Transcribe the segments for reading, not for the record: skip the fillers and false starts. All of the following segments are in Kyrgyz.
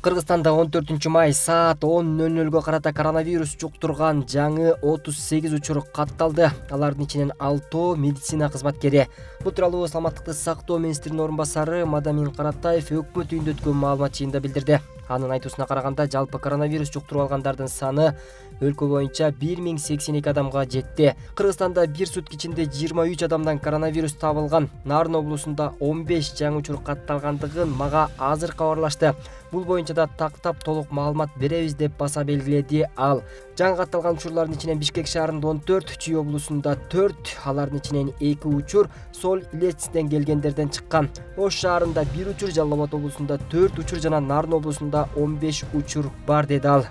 Кыргызстанда 14 май саат 10:00 карата коронавирус жуктурган жаңы 38 учур катталды. Алардын ичинен 6 медицина кызматкери. Бул тууралуу Саламаттыкты сактоо министринин орун басары Мадамин Каратаев өкмөт үйүндө өткөн маалымат жыйынында билдирди. Анын айтуусуна караганда, жалпы коронавирус жуктуруп алгандардын саны өлкө боюнча 1082 адамга жетти. Кыргызстанда бир сутка ичинде 23 адамдан коронавирус табылган. Нарын облусунда 15 жаңы учур катталгандыгын мага азыр кабарлашты. Бул боюнча да тактап толук маалымат беребиз деп баса белгиледи ал. Жаңы катталган учурлардын ичинен Бишкек шаарында 14, Чүй облусунда 4, алардын ичинен 2 учур Сол Илецтен келгендерден чыккан. Ош шаарында 1 учур, Жалал Абад облусунда 4 учур жана Нарын облусунда 15 учур бар деди ал.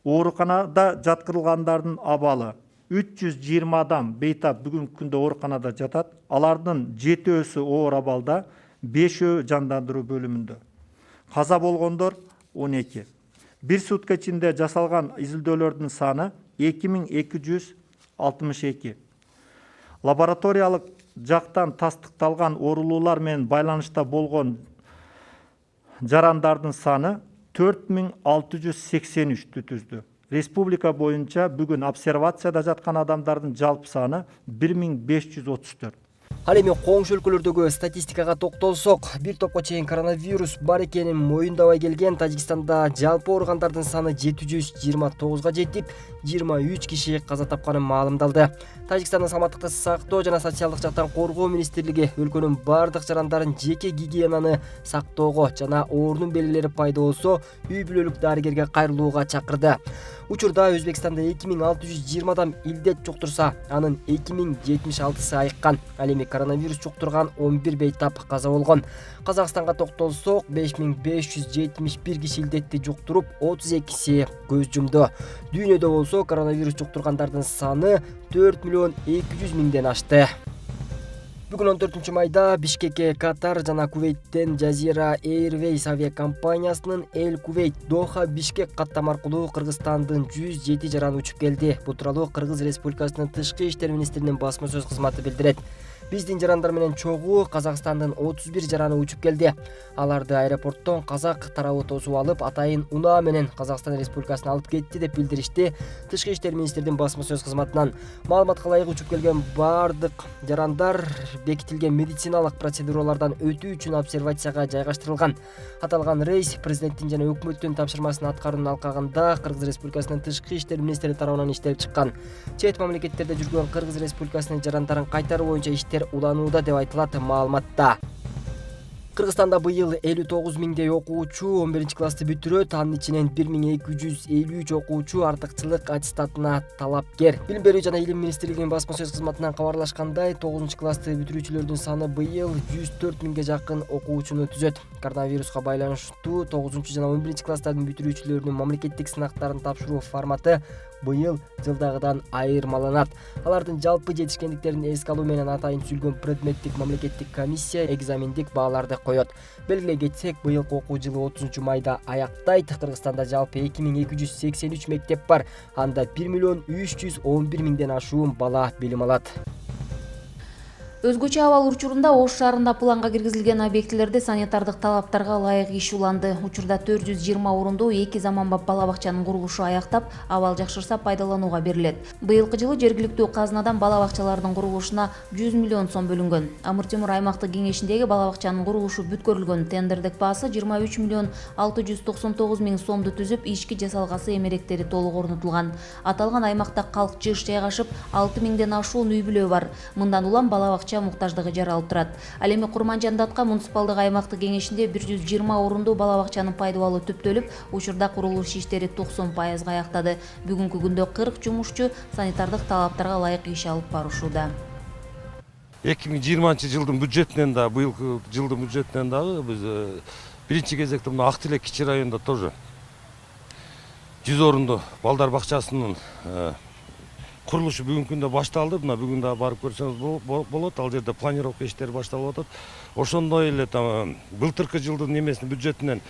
Ооруканада жаткырылгандардын абалы 320 адам бейтап бүгүнкү күндө ооруканада жатат. Алардын 7-өсү оор абалда, 5-өө жандандыруу бөлүмүндө. Каза болгондор 12. Бир сутка ичинде жасалган изилдөөлөрдүн саны 2262. Лабораториялык жактан тастыкталган оорулуулар менен байланышта болгон жарандардын саны 4683 түздү. Республика боюнча бүгүн обсервацияда жаткан адамдардын жалпы саны 1534. Ал эми коңшу өлкөлөрдөгү статистикага токтолсок, бир топко чейин коронавирус бар экенин моюндабай келген Тажикстанда жалпы ооругандардын саны 729га жетип, 23 киши каза тапканы маалымдалды. Тажикстандын Саламаттыкты сактоо жана социалдык жактан коргоо министрлиги өлкөнүн бардык жарандарын жеке гигиенаны сактоого жана оорунун белгилери пайда болсо, үй бүлөлүк дарыгерге кайрылууга чакырды. Учурда Өзбекстанда 2620 адам илдет жуктурса, анын 2076сы айыккан. Ал эми коронавирус жуктурган 11 бейтап каза болгон. Казакстанга токтолсок, 5571 киши илдетти жуктуруп, 32си көз жумду. Дүйнөдө болсо коронавирус жуктургандардын саны 4.200.000ден ашты. Бүгүн 14 майда Бишкекке Катар жана Кувейттен Jazeera Airways авиакомпаниясынын Эл Кувейт Доха Бишкек каттамы аркылуу Кыргызстандын 107 жараны учуп келди. Бул тууралуу Кыргыз Республикасынын Тышкы иштер министринин басма сөз кызматы билдирет. Биздин жарандар менен чогуу Казакстандын 31 жараны учуп келди. Аларды аэропорттон казак тарабы тосуп алып, атайын унаа менен Казакстан Республикасына алып кетти деп билдиришти Тышкы иштер министринин басма сөз кызматынан. Маалыматка ылайык учуп келген бардык жарандар бекитилген медициналык процедуралардан өтүү үчүн обсервацияга жайгаштырылган. Аталган рейс президенттин жана өкмөттүн тапшырмасын аткаруунун алкагында Кыргыз Республикасынын Тышкы иштер министри тарабынан иштелип чыккан. Чет мамлекеттерде жүргөн Кыргыз Республикасынын жарандарын кайтаруу боюнча иштер уланууда деп айтылат маалыматта. Кыргызстанда быйыл 59 миңдей окуучу 11-классты бүтүрөт, анын ичинен 1253 окуучу артыкчылык аттестатына талапкер. Билим берүү жана илим министрлигинин басма сөз кызматынан кабарлашкандай, 9-классты бүтүрүүчүлөрдүн саны быйыл 104 миңге жакын окуучуну түзөт. Коронавируска байланыштуу 9 жана 11-класстардын бүтүрүүчүлөрүнүн мамлекеттик сынактарын тапшыруу форматы быйыл жылдагыдан айырмаланат. Алардын жалпы жетишкендиктерин эске алуу менен атайын түзүлгөн предметтик мамлекеттик комиссия экзамендик бааларды коёт. Белгилей кетсек, быйылкы окуу жылы 30 майда аяктайт. Кыргызстанда жалпы 2283 мектеп бар. Анда 1.311.000ден ашуун бала билим алат. Өзгөчө абал учурунда Ош шаарында планга киргизилген объектилерде санитардык талаптарга ылайык иш уланды. Учурда 420 орундуу 2 заманбап бала бакчанын курулушу аяктап, абал жакшырса пайдаланууга берилет. Быйылкы жылы жергиликтүү казынадан бала бакчалардын курулушуна 100 миллион сом бөлүнгөн. Амыр Темур аймактык кеңешиндеги бала бакчанын курулушу бүткөрүлгөн. Тендердик баасы 23 миллион 699 миң сомду түзүп, ички жасалгасы эмеректери толук орнотулган. Аталган аймакта калк жыш жайгашып, 6 миңден ашуун үй бүлө бар. Мындан улам бала бакча муктаждыгы жаралып турат. Ал эми Курманжандатка муниципалдык аймактык кеңешинде 120 орундуу бала бакчанын пайдалуу түптөлүп, учурда курулуш иштери 90% аяктады. Бүгүнкү күндө 40 жумушчу санитардык талаптарга ылайык иш алып барышууда. 2020 жылдын бюджетинен да, быйылкы жылдын бюджетинен дагы биз биринчи кезекте мына Актилек кичи районунда тоже 100 орундуу балдар бакчасынын курулушу бүгүнкү күндө башталды. Мына бүгүн да барып көрсөңүз болот. Ал жерде планировка иштери башталып атат. Ошондой эле былтыркы жылдын немесинин бюджетинен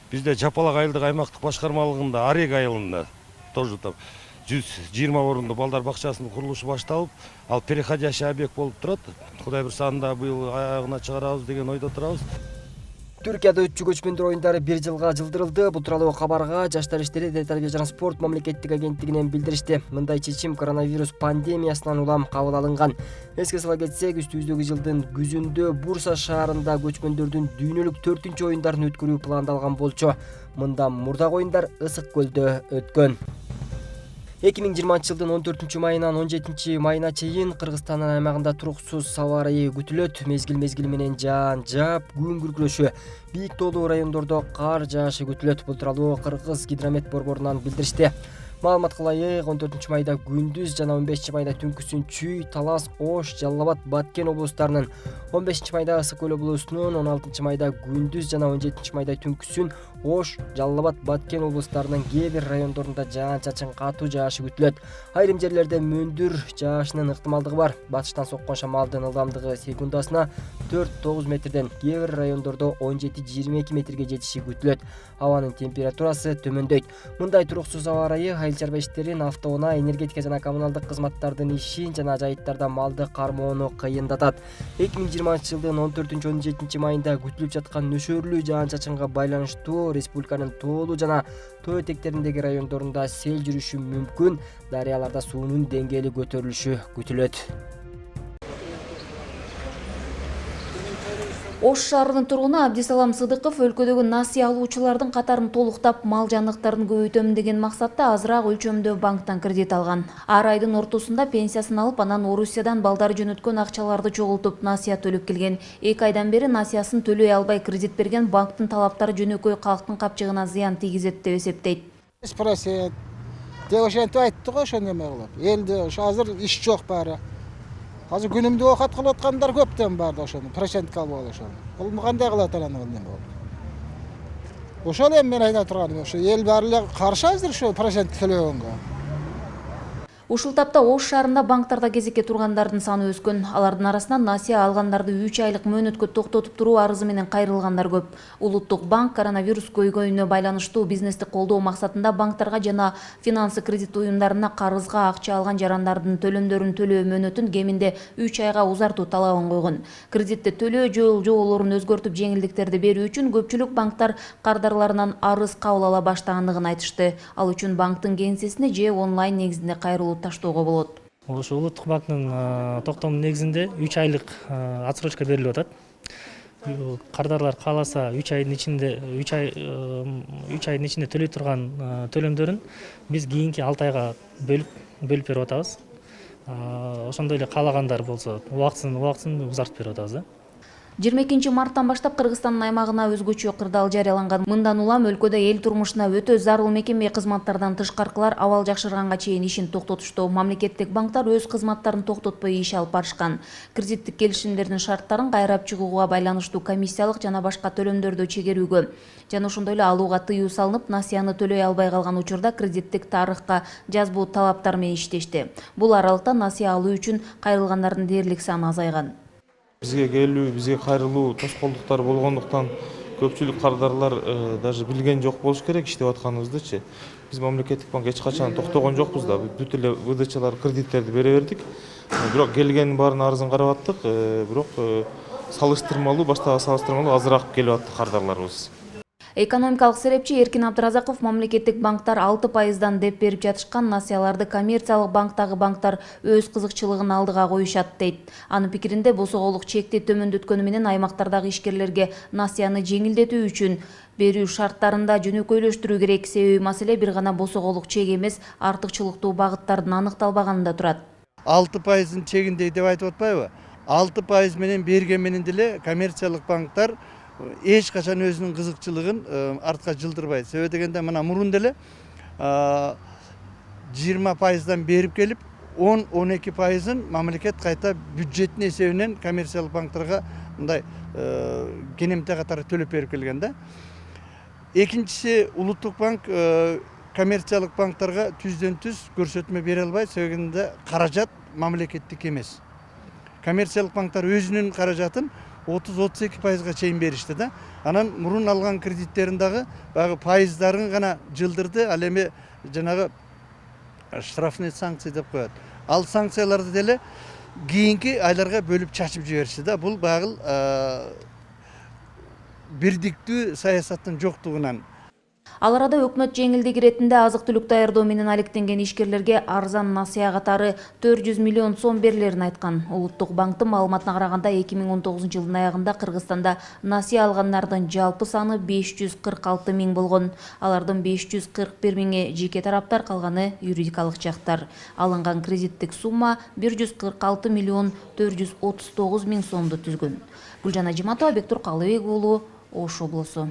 бизде Жапалак айылдык аймактык башкармалыгында Арег айылында тоже 120 орундуу балдар бакчасынын курулушу башталып, ал переходящий объект болуп турат. Кудай буюрса анда быйыл аягына чыгарабыз деген ойдо турабыз. Түркияда өтчү көчмөндөр оюндары 1 жылга жылдырылды. Бул тууралуу кабарга Жаштар иштери, дене тарбия жана спорт мамлекеттик агенттигинен билдиришти. Мындай чечим коронавирус пандемиясынан улам кабыл алынган. Эске сала кетсек, үстүбүздөгү жылдын күзүндө Бурса шаарында көчмөндөрдүн дүйнөлүк 4-чү оюндарын өткөрүү пландалган болчу. Мындан мурдагы оюндар Ысык көлдө өткөн. 2020 жылдын 14 майынан 17 майына чейин Кыргызстандын аймагында туруксуз аба ырайы күтүлөт. Мезгил менен жаан жаап, күн күркүрөшү, бийик тоолуу райондордо кар жаашы күтүлөт. Бул тууралуу Кыргыз гидромет борборунан билдиришти. Маалыматка ылайык 14 майда күндүз жана 15 майда түнкүсүн Чүй, Талас, Ош, Жалал Абад, Баткен облустарынын, 15 майда Ысык көл облусунун, 16 майда күндүз жана 17 майда түнкүсүн Ош, Жалал Абад, Баткен облустарынын кээ бир райондорунда жаан-чачын катуу жаашы күтүлөт. Айрым жерлерде мөндүр жаашынын ыктымалдыгы бар. Батыштан соккон шамалдын ылдамдыгы секундасына 4-9 метрден, кээ бир райондордо 17-22 метрге жетиши күтүлөт. Абанын температурасы төмөндөйт. Мындай туруксуз аба ырайы айыл чарба иштерин, автоунаа, энергетика жана коммуналдык кызматтардын ишин жана жайыттарда малды кармоону кыйындатат. 2020 жылдын 14-17 майында күтүлүп жаткан нөшөрлүү жаан-чачынга байланыштуу республиканын тоолуу жана тоо этектериндеги райондорунда сел жүрүшү мүмкүн. Дарыяларда суунун деңгээли көтөрүлүшү күтүлөт. Ош шаарынын тургуну Абдисалам Сыдыков өлкөдөгү насыя алуучулардын катарын толуктап, мал жаныктарын көбөйтөм деген максатта азыраак өлчөмдө банктан кредит алган. Ар айдын ортосунда пенсиясын алып, анан Орусиядан балдары жөнөткөн акчаларды чогултуп насыя төлөп келген. 2 айдан бери насыясын төлөй албай кредит берген банктын талаптары жөнөкөй калктын капчыгына зыян тийгизет деп эсептейт. Спросет. Те ошентип айтты го, ошондой эме кылып. Элде азыр иш жок баары. Азыр күнүмдү окат кылып аткандар көптөн бар да ошону, процентке алып алып ошону. Бул кандай кылат эле аны болду. Ошол эми мен айта турганым, ошо эл баары эле каршы азыр ошо процент төлөгөнгө. Ушул тапта Ош шаарында банктарда кезекке тургандардын саны өскөн. Алардын арасынан насыя алгандарды 3 айлык мөөнөткө токтотуп туруу арызы менен кайрылгандар көп. Улуттук банк коронавирус көйгөйүнө байланыштуу бизнести колдоо максатында банктарга жана финансы кредит уюмдарына карызга акча алган жарандардын төлөмдөрүн төлөө мөөнөтүн кеминде 3 айга узартуу талабын койгон. Кредитти төлөө жолдорун өзгөртүп жеңилдиктерди берүү үчүн көпчүлүк банктар кардарларынан арыз кабыл ала баштагандыгын айтышты. Ал үчүн банктын кеңсесине же онлайн негизинде кайрылуу таштоого болот. Ошо Улуттук банктын токтомунун негизинде 3 айлык отсрочка берилип атат. Кардарлар кааласа 3 айдын ичинде төлөй турган төлөмдөрүн биз кийинки 6 айга бөлүп берип атабыз. Ошондой эле каалагандар болсо убактысын узартып берип атабыз. 22 марттан баштап Кыргызстандын аймагына өзгөчө кырдаал жарыяланган. Мындан улам өлкөдө эл турмушуна өтө зарыл мекеме кызматтардан тышкаркылар абал жакшырганга чейин ишин токтотушту. Мамлекеттик банктар өз кызматтарын токтотпой иш алып барышкан. Кредиттик келишимдердин шарттарын кайрап чыгууга байланыштуу комиссиялык жана башка төлөмдөрдү чегерүүгө жана ошондой эле алууга тыюу салынып, насыяны төлөй албай калган учурда кредиттик тарыхка жазбуу талаптар менен иштешти. Бул аралыкта насыя алуу үчүн кайрылгандардын дээрлик саны азайган. Бизге келүү, бизге кайрылуу тоскоолдуктар болгондуктан көпчүлүк кардарлар даже билген жок болуш керек иштеп атканыбыздычы. Биз мамлекеттик банк эч качан токтогон жокпуз да. Бүт эле выдачалар, кредиттерди бере бердик. Бирок келгенин баарын арызын карап аттык. Бирок баштагы салыштырмалуу азыраак келип атты кардарларыбыз. Экономикалык серепчи Эркин Абдыразаков мамлекеттик банктар 6% деп берип жатышкан насыяларды коммерциялык банктагы банктар өз кызыкчылыгын алдыга коюшат дейт. Анын пикиринде босогоолук чекти төмөндөткөнү менен аймактардагы ишкерлерге насыяны жеңилдетүү үчүн берүү шарттарында жөнөкөйлөштүрүү керек. Себеби маселе бир гана босогоолук чек эмес, артыкчылыктуу багыттардын аныкталбаганында турат. 6%-ын чегиндей деп айтып атпайбы? 6% менен берген менен деле коммерциялык банктар эч качан өзүнүн кызыкчылыгын артка жылдырбайт. Себеби дегенде мына мурун деле 20%дан берип келип 10-12%-ын мамлекет кайта бюджеттин эсебинен коммерциялык банктарга мындай кенемте катары төлөп берип келген да. Экинчиси, Улуттук банк коммерциялык банктарга түздөн-түз көрсөтмө бере албайт, себебинде каражат мамлекеттик эмес. Коммерциялык банктар өзүнүн каражатын 30-32%-га чейин беришти да. Анан мурун алган кредиттерин дагы баягы пайыздарын гана жылдырды, ал эми жанагы штрафный санкция деп коет. Ал санкцияларды деле кийинки айларга бөлүп чачып жиберишти да. Бул баягы бирдиктүү саясаттын жоктугунан. Ал арада өкмөт жеңилдик иретинде азык-түлүк даярдоо менен алектенген ишкерлерге арзан насыя катары 400 миллион сом берилерин айткан. Улуттук банктын маалыматына караганда 2019 жылдын аягында Кыргызстанда насыя алгандардын жалпы саны 546 миң болгон. Алардын 541 миңи жеке тараптар, калганы юридикалык жактар. Алынган кредиттик сумма 146 миллион 439 миң сомду түзгөн. Гүлжан Ажиматова, Бектур Калыбек уулу, Ош облусу.